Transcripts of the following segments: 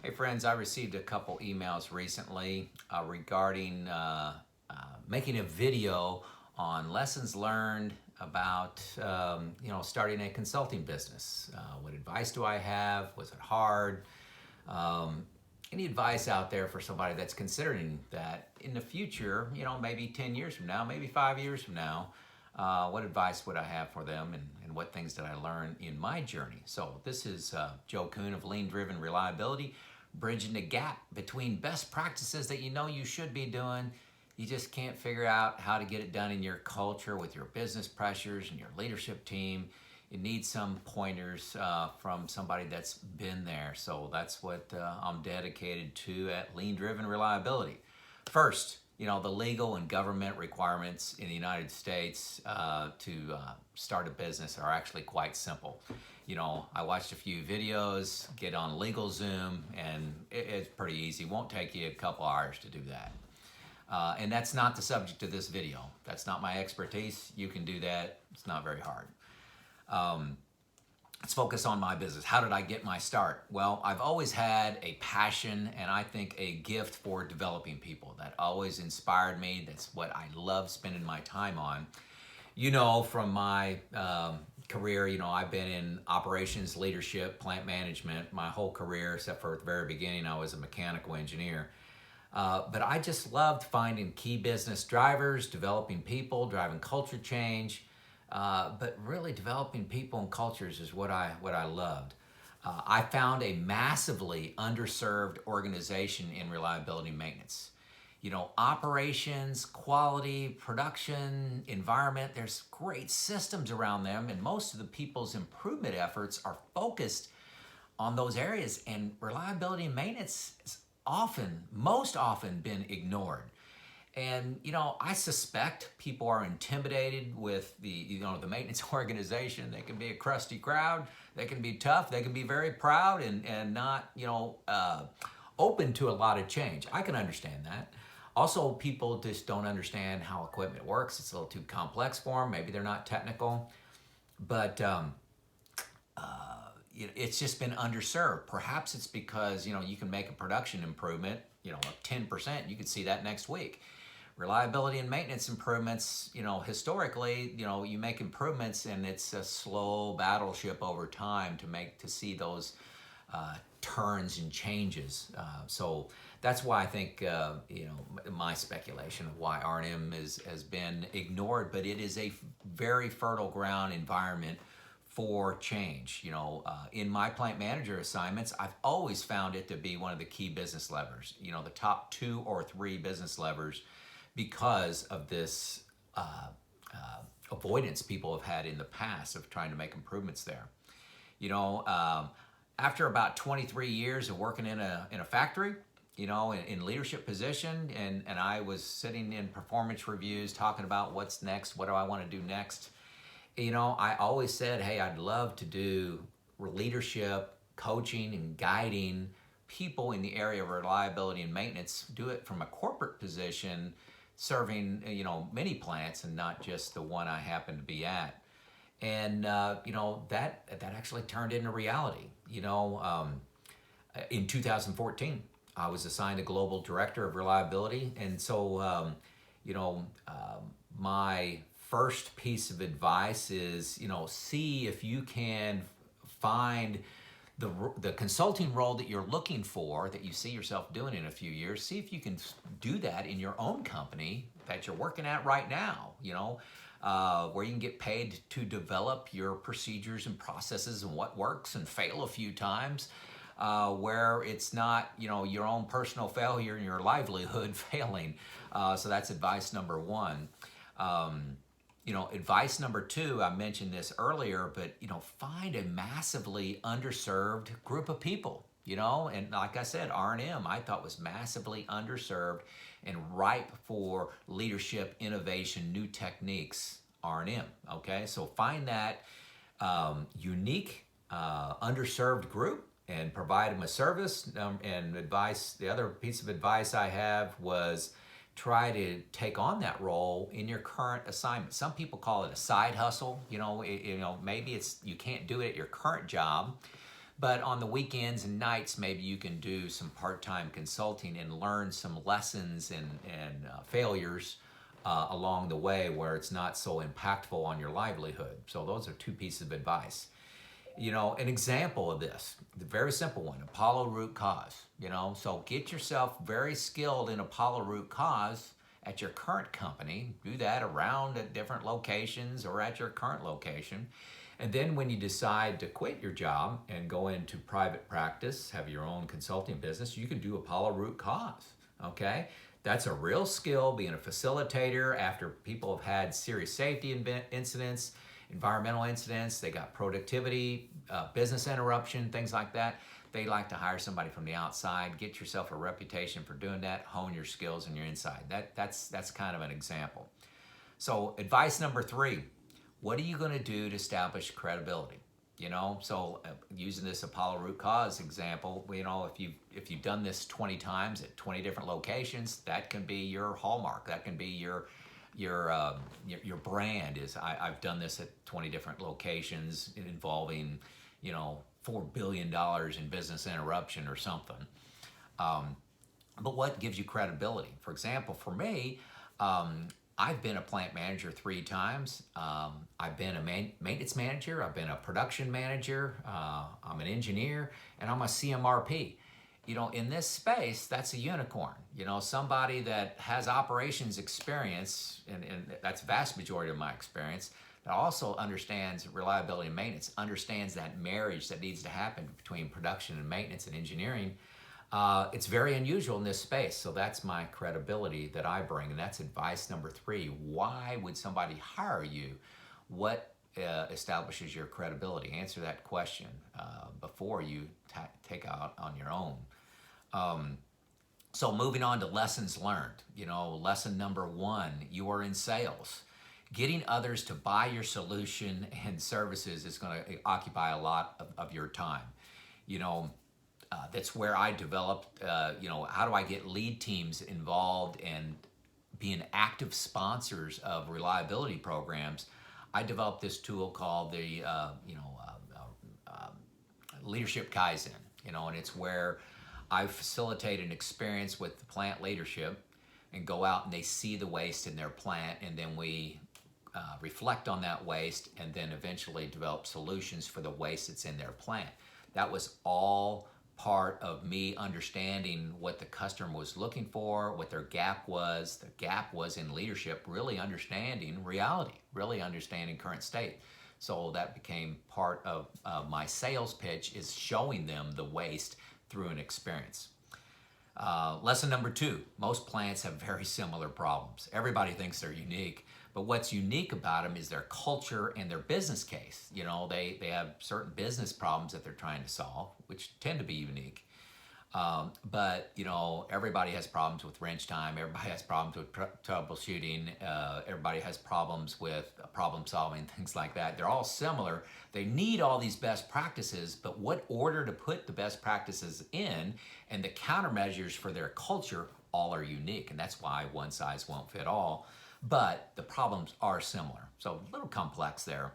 Hey friends, I received a couple emails recently regarding making a video on lessons learned about starting a consulting business. What advice do I have? Was it hard? Any advice out there for somebody that's considering that in the future, maybe 10 years from now, maybe 5 years from now, what advice would I have for them, and what things did I learn in my journey? So this is Joe Kuhn of Lean-Driven Reliability, bridging the gap between best practices that you know you should be doing. You just can't figure out how to get it done in your culture with your business pressures and your leadership team. You need some pointers from somebody that's been there. So that's what I'm dedicated to at Lean-Driven Reliability. First, the legal and government requirements in the United States to start a business are actually quite simple. I watched a few videos, get on LegalZoom, and it's pretty easy. It won't take you a couple hours to do that. And that's not the subject of this video. That's not my expertise. You can do that. It's not very hard. Let's focus on my business. How did I get my start? Well, I've always had a passion and I think a gift for developing people. That always inspired me. That's what I love spending my time on. From my career, I've been in operations, leadership, plant management my whole career, except for at the very beginning, I was a mechanical engineer. But I just loved finding key business drivers, developing people, driving culture change. But really developing people and cultures is what I loved. I found a massively underserved organization in reliability maintenance. Operations, quality, production, environment, there's great systems around them, and most of the people's improvement efforts are focused on those areas, and reliability and maintenance is most often been ignored. And, I suspect people are intimidated with the maintenance organization. They can be a crusty crowd. They can be tough. They can be very proud and not, open to a lot of change. I can understand that. Also, people just don't understand how equipment works. It's a little too complex for them. Maybe they're not technical. But it's just been underserved. Perhaps it's because, you can make a production improvement, of 10%. You could see that next week. Reliability and maintenance improvements, historically, you make improvements and it's a slow battleship over time to see those turns and changes. So that's why I think, my speculation of why R&M has been ignored, but it is a very fertile ground environment for change. In my plant manager assignments, I've always found it to be one of the key business levers, the top 2 or 3 business levers, because of this avoidance people have had in the past of trying to make improvements there. After about 23 years of working in a factory, in leadership position, and I was sitting in performance reviews talking about what's next, what do I want to do next. I always said, hey, I'd love to do leadership, coaching, and guiding people in the area of reliability and maintenance, do it from a corporate position, serving, many plants and not just the one I happen to be at. And, that actually turned into reality. In 2014, I was assigned a global director of reliability. And so, my first piece of advice is, see if you can find the consulting role that you're looking for, that you see yourself doing in a few years. See if you can do that in your own company that you're working at right now, where you can get paid to develop your procedures and processes and what works and fail a few times, where it's not, your own personal failure and your livelihood failing. So that's advice number 1. Advice number 2, I mentioned this earlier, but, find a massively underserved group of people, and like I said, R&M I thought was massively underserved and ripe for leadership, innovation, new techniques, R&M, okay? So find that unique, underserved group and provide them a service. And advice, the other piece of advice I have was, try to take on that role in your current assignment. Some people call it a side hustle. Maybe you can't do it at your current job, But on the weekends and nights, maybe you can do some part-time consulting and learn some lessons and failures along the way where it's not so impactful on your livelihood. So those are two pieces of advice. You know, an example of this, the very simple one, Apollo root cause. You know, so get yourself very skilled in Apollo root cause at your current company. Do that around at different locations or at your current location. And then when you decide to quit your job and go into private practice, have your own consulting business, you can do Apollo root cause, okay? That's a real skill, being a facilitator after people have had serious safety incidents, environmental incidents, they got productivity, business interruption, things like that. They like to hire somebody from the outside. Get yourself a reputation for doing that, hone your skills and your inside. That's kind of an example. So advice number 3, what are you going to do to establish credibility? You know, so using this Apollo root cause example, you know, if you've done this 20 times at 20 different locations, that can be your hallmark. That can be your brand. Is I've done this at 20 different locations involving, you know, $4 billion in business interruption or something. But what gives you credibility? For example, for me, I've been a plant manager 3 times. I've been a maintenance manager. I've been a production manager. I'm an engineer, and I'm a CMRP. You know, in this space, that's a unicorn. You know, somebody that has operations experience, and that's the vast majority of my experience, that also understands reliability and maintenance, understands that marriage that needs to happen between production and maintenance and engineering. It's very unusual in this space, so that's my credibility that I bring, and that's advice number 3. Why would somebody hire you? What establishes your credibility? Answer that question before you take out on your own. So moving on to lessons learned. You know, lesson number 1, you are in sales. Getting others to buy your solution and services is going to occupy a lot of your time. You know, that's where I developed, you know, how do I get lead teams involved and being active sponsors of reliability programs? I developed this tool called the, Leadership Kaizen, you know, and it's where I facilitate an experience with the plant leadership and go out and they see the waste in their plant, and then we reflect on that waste and then eventually develop solutions for the waste that's in their plant. That was all part of me understanding what the customer was looking for, what their gap was. The gap was in leadership, really understanding reality, really understanding current state. So that became part of my sales pitch, is showing them the waste through an experience. Lesson number 2, most plants have very similar problems. Everybody thinks they're unique, but what's unique about them is their culture and their business case. You know, they have certain business problems that they're trying to solve, which tend to be unique. But, you know, everybody has problems with wrench time. Everybody has problems with troubleshooting. Everybody has problems with problem solving, things like that. They're all similar. They need all these best practices, but what order to put the best practices in and the countermeasures for their culture all are unique. And that's why one size won't fit all. But the problems are similar. So a little complex there.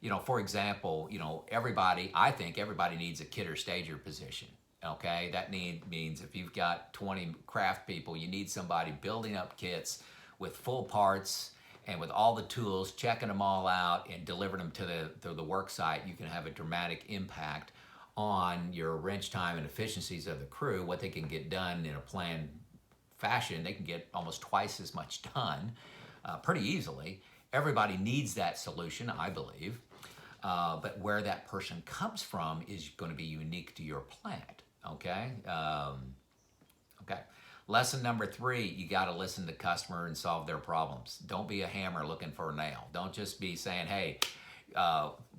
You know, for example, you know, I think everybody needs a kidder stager position. Okay, that means if you've got 20 craft people, you need somebody building up kits with full parts and with all the tools, checking them all out and delivering them to the work site. You can have a dramatic impact on your wrench time and efficiencies of the crew, what they can get done in a planned fashion. They can get almost twice as much done pretty easily. Everybody needs that solution, I believe. But where that person comes from is going to be unique to your plant. Okay. Okay. Lesson number 3, you got to listen to the customer and solve their problems. Don't be a hammer looking for a nail. Don't just be saying, hey,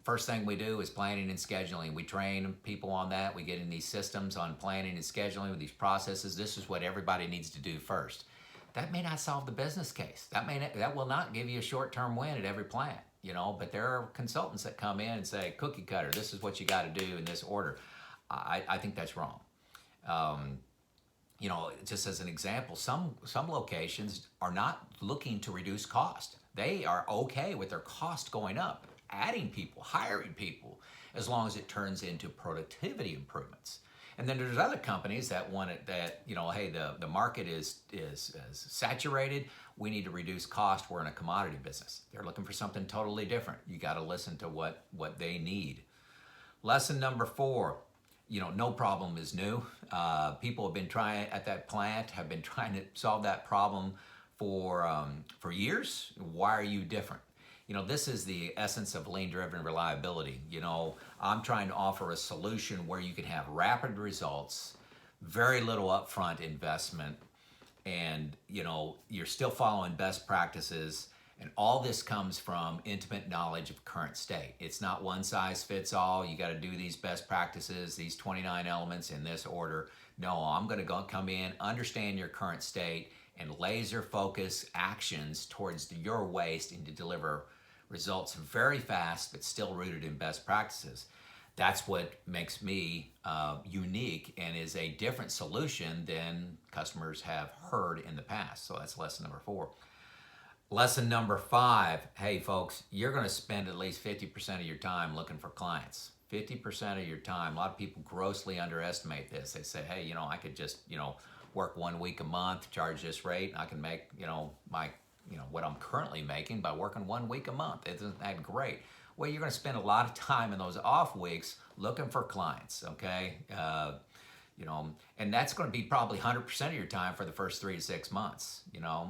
first thing we do is planning and scheduling. We train people on that. We get in these systems on planning and scheduling with these processes. This is what everybody needs to do first. That may not solve the business case. That will not give you a short-term win at every plant, you know, but there are consultants that come in and say, cookie cutter, this is what you got to do in this order. I think that's wrong. You know, just as an example, some locations are not looking to reduce cost. They are okay with their cost going up. adding people, hiring people, as long as it turns into productivity improvements. And then there's other companies that want it, that, hey, the market is saturated. We need to reduce cost. We're in a commodity business. They're looking for something totally different. You got to listen to what they need. Lesson number 4, no problem is new. People have been trying at that plant, have been trying to solve that problem for years. Why are you different? This is the essence of lean-driven reliability. I'm trying to offer a solution where you can have rapid results, very little upfront investment, and you're still following best practices. And all this comes from intimate knowledge of current state. It's not one size fits all. You got to do these best practices, these 29 elements in this order. No, I'm going to come in, understand your current state, and laser focus actions towards your waste and to deliver results very fast, but still rooted in best practices. That's what makes me unique and is a different solution than customers have heard in the past. So that's lesson number 4. Lesson number 5, hey folks, you're going to spend at least 50% of your time looking for clients. 50% of your time. A lot of people grossly underestimate this. They say, hey, I could just, work 1 week a month, charge this rate, and I can make, my what I'm currently making by working 1 week a month. Isn't that great? Well, you're going to spend a lot of time in those off weeks looking for clients, okay? And that's going to be probably 100% of your time for the first 3 to 6 months.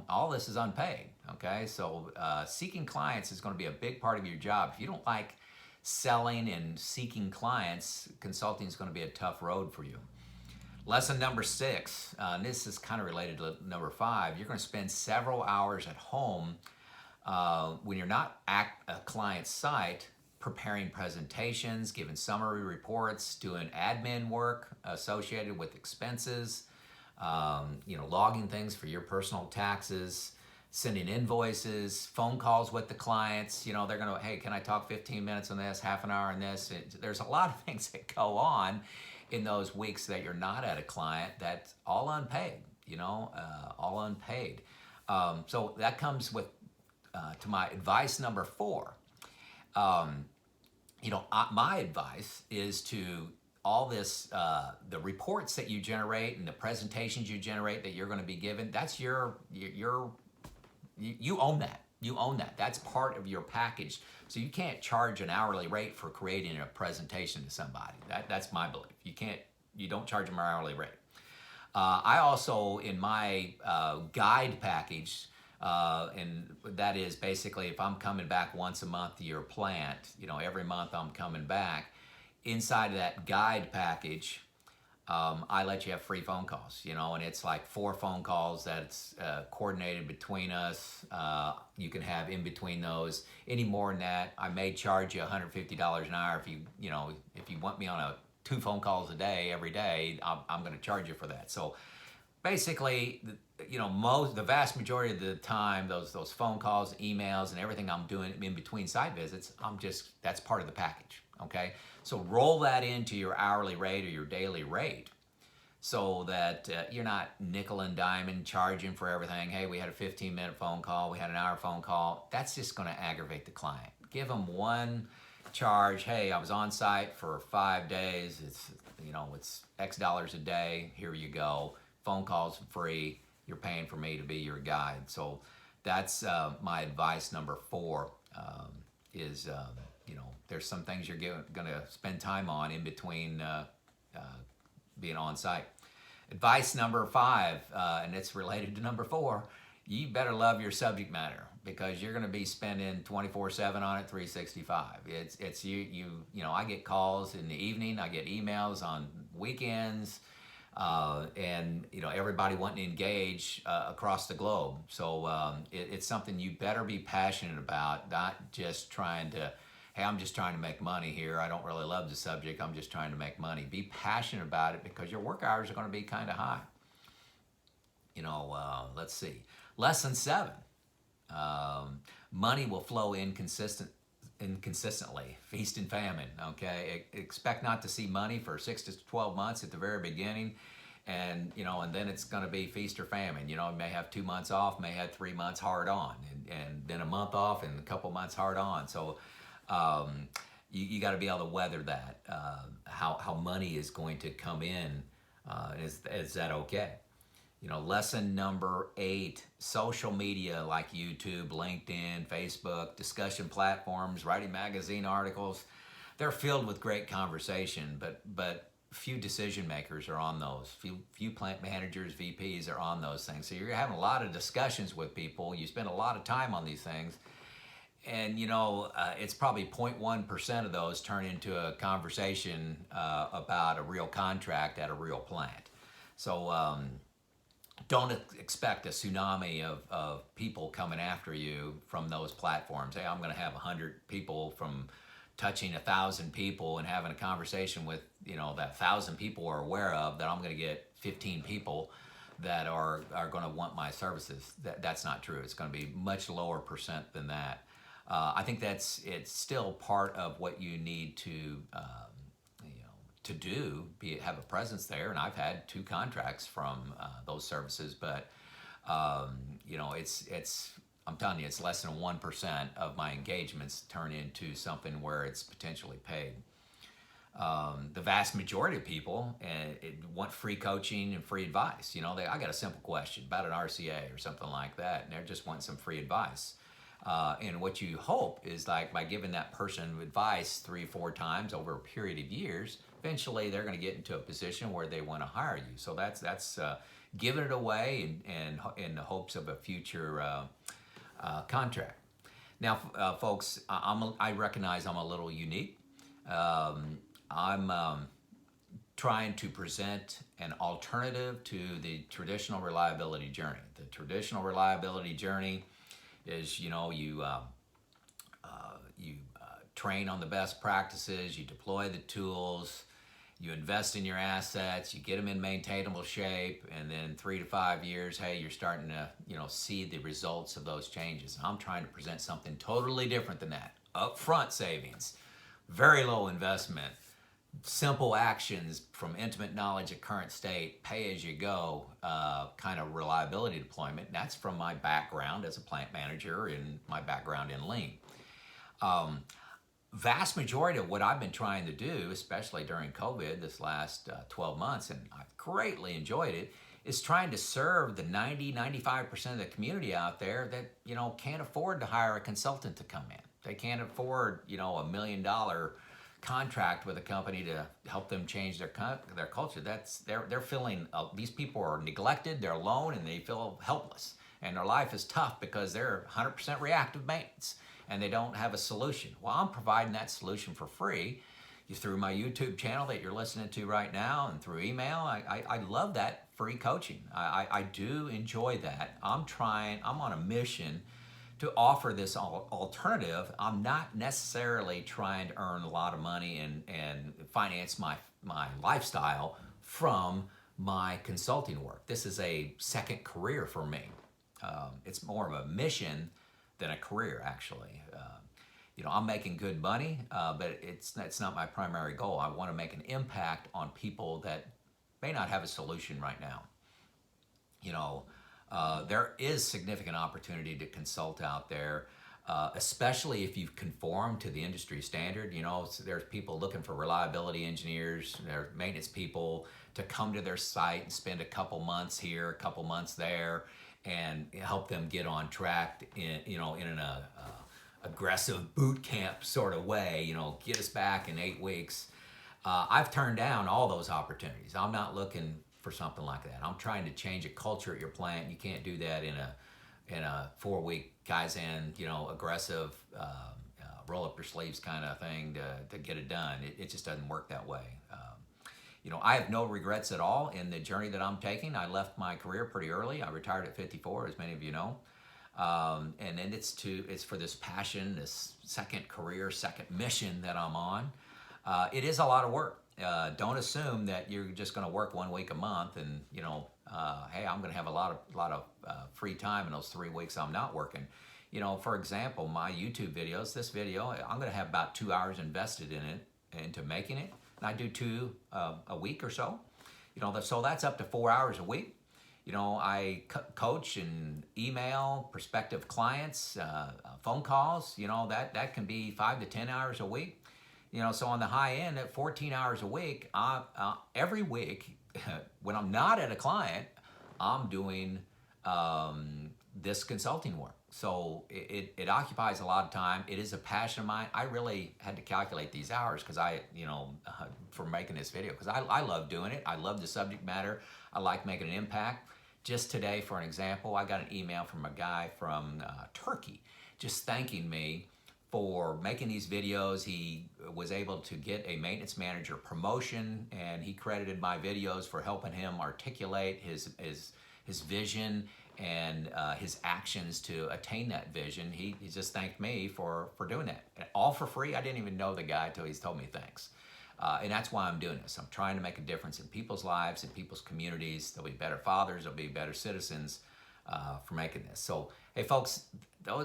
All this is unpaid, okay? So seeking clients is going to be a big part of your job. If you don't like selling and seeking clients, consulting is going to be a tough road for you. Lesson number 6, and this is kind of related to number 5, you're going to spend several hours at home when you're not at a client site, preparing presentations, giving summary reports, doing admin work associated with expenses, logging things for your personal taxes, sending invoices, phone calls with the clients. They're going to, hey, can I talk 15 minutes on this, half an hour on this? There's a lot of things that go on in those weeks that you're not at a client. That's all unpaid, all unpaid. So that comes with to my advice number 4. My advice is to all this, the reports that you generate and the presentations you generate that you're going to be given, that's you own that. You own that. That's part of your package. So you can't charge an hourly rate for creating a presentation to somebody. That's my belief. You don't charge them an hourly rate. I also, in my guide package, and that is basically if I'm coming back once a month to your plant, every month I'm coming back, inside of that guide package, I let you have free phone calls, and it's like 4 phone calls that's coordinated between us. You can have in between those. Any more than that, I may charge you $150 an hour if you want me on 2 phone calls a day every day. I'm going to charge you for that. So basically, the vast majority of the time, those phone calls, emails, and everything I'm doing in between site visits, that's part of the package. Okay, so roll that into your hourly rate or your daily rate, so that you're not nickel and diming charging for everything. Hey, we had a 15-minute phone call, we had an hour phone call. That's just going to aggravate the client. Give them one charge. Hey, I was on site for 5 days. It's X dollars a day. Here you go. Phone calls free. You're paying for me to be your guide. So that's my advice number 4. Is there's some things you're going to spend time on in between being on site. Advice number 5, and it's related to number 4, you better love your subject matter, because you're going to be spending 24/7 on it, 365. It's you. I get calls in the evening. I get emails on weekends. And everybody wanting to engage across the globe. So it's something you better be passionate about, not just trying to, hey, I'm just trying to make money here. I don't really love the subject. I'm just trying to make money. Be passionate about it, because your work hours are going to be kind of high. Let's see. Lesson 7. Money will flow inconsistently, feast and famine, okay? Expect not to see money for 6 to 12 months at the very beginning, and then it's going to be feast or famine. You may have 2 months off, may have 3 months hard on, and then a month off and a couple months hard on. So You got to be able to weather that. How money is going to come in. Is that okay? Lesson number 8, social media like YouTube, LinkedIn, Facebook, discussion platforms, writing magazine articles, they're filled with great conversation, but few decision makers are on those. Few plant managers, VPs are on those things. So you're having a lot of discussions with people. You spend a lot of time on these things. And it's probably 0.1% of those turn into a conversation about a real contract at a real plant. So don't expect a tsunami of people coming after you from those platforms. Hey, I'm going to have 100 people from touching 1,000 people and having a conversation with that 1,000 people are aware of, that I'm going to get 15 people that are going to want my services. That's not true. It's going to be much lower percent than that. I think it's still part of what you need to to do, have a presence there. And I've had 2 contracts from those services, but it's I'm telling you, it's less than 1% of my engagements turn into something where it's potentially paid. The vast majority of people want free coaching and free advice. I got a simple question about an RCA or something like that, and they just want some free advice. And what you hope is, like, by giving that person advice 3-4 times over a period of years, eventually they're going to get into a position where they want to hire you. So that's giving it away and in the hopes of a future contract. Now, folks, I recognize I'm a little unique. I'm trying to present an alternative to the traditional reliability journey. The traditional reliability journey is, you train on the best practices, you deploy the tools, you invest in your assets, you get them in maintainable shape, and then 3 to 5 years, hey, you're starting to, see the results of those changes. I'm trying to present something totally different than that. Upfront savings, very low investment, simple actions from intimate knowledge of current state, pay as you go kind of reliability deployment. And that's from my background as a plant manager and my background in lean. Vast majority of what I've been trying to do, especially during COVID this last 12 months, and I've greatly enjoyed it, is trying to serve the 90-95% of the community out there that can't afford to hire a consultant to come in. They can't afford a $1 million contract with a company to help them change their culture. They're feeling these people are neglected, they're alone, and they feel helpless, and their life is tough because they're 100% reactive maintenance and they don't have a solution. Well, I'm providing that solution for free through my YouTube channel that you're listening to right now, and through email. I love that free coaching. I do enjoy that. I'm on a mission to offer this alternative. I'm not necessarily trying to earn a lot of money and finance my lifestyle from my consulting work. This is a second career for me. It's more of a mission than a career, actually. I'm making good money, but it's not my primary goal. I want to make an impact on people that may not have a solution right now. There is significant opportunity to consult out there, especially if you've conformed to the industry standard. So there's people looking for reliability engineers, there's maintenance people to come to their site and spend a couple months here, a couple months there, and help them get on track in an aggressive boot camp sort of way. Get us back in 8 weeks. I've turned down all those opportunities. I'm not looking for something like that. I'm trying to change a culture at your plant. You can't do that in a 4-week Kaizen, aggressive, roll up your sleeves kind of thing to get it done. It just doesn't work that way. I have no regrets at all in the journey that I'm taking. I left my career pretty early. I retired at 54, as many of you know. And then it's for this passion, this second career, second mission that I'm on. It is a lot of work. Don't assume that you're just going to work 1 week a month and hey, I'm going to have a lot of free time in those 3 weeks I'm not working. For example, my YouTube videos, this video, I'm going to have about 2 hours invested in it, into making it, and I do 2 a week or so. So that's up to 4 hours a week. I coach and email prospective clients, phone calls, that can be 5 to 10 hours a week. So on the high end at 14 hours a week, every week, when I'm not at a client, I'm doing this consulting work. So it occupies a lot of time. It is a passion of mine. I really had to calculate these hours because for making this video, because I love doing it. I love the subject matter. I like making an impact. Just today, for an example, I got an email from a guy from Turkey just thanking me for making these videos. He was able to get a maintenance manager promotion, and he credited my videos for helping him articulate his vision and his actions to attain that vision. He just thanked me for doing that. All for free. I didn't even know the guy until he's told me thanks. And that's why I'm doing this. I'm trying to make a difference in people's lives, in people's communities. They'll be better fathers, they'll be better citizens for making this. So, hey folks,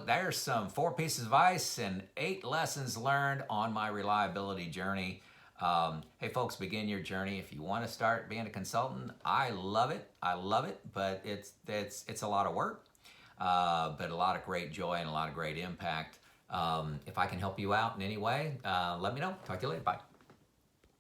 there's some 4 pieces of advice and 8 lessons learned on my reliability journey. Hey folks, begin your journey. If you want to start being a consultant, I love it, but it's a lot of work, but a lot of great joy and a lot of great impact. If I can help you out in any way, let me know. Talk to you later. Bye.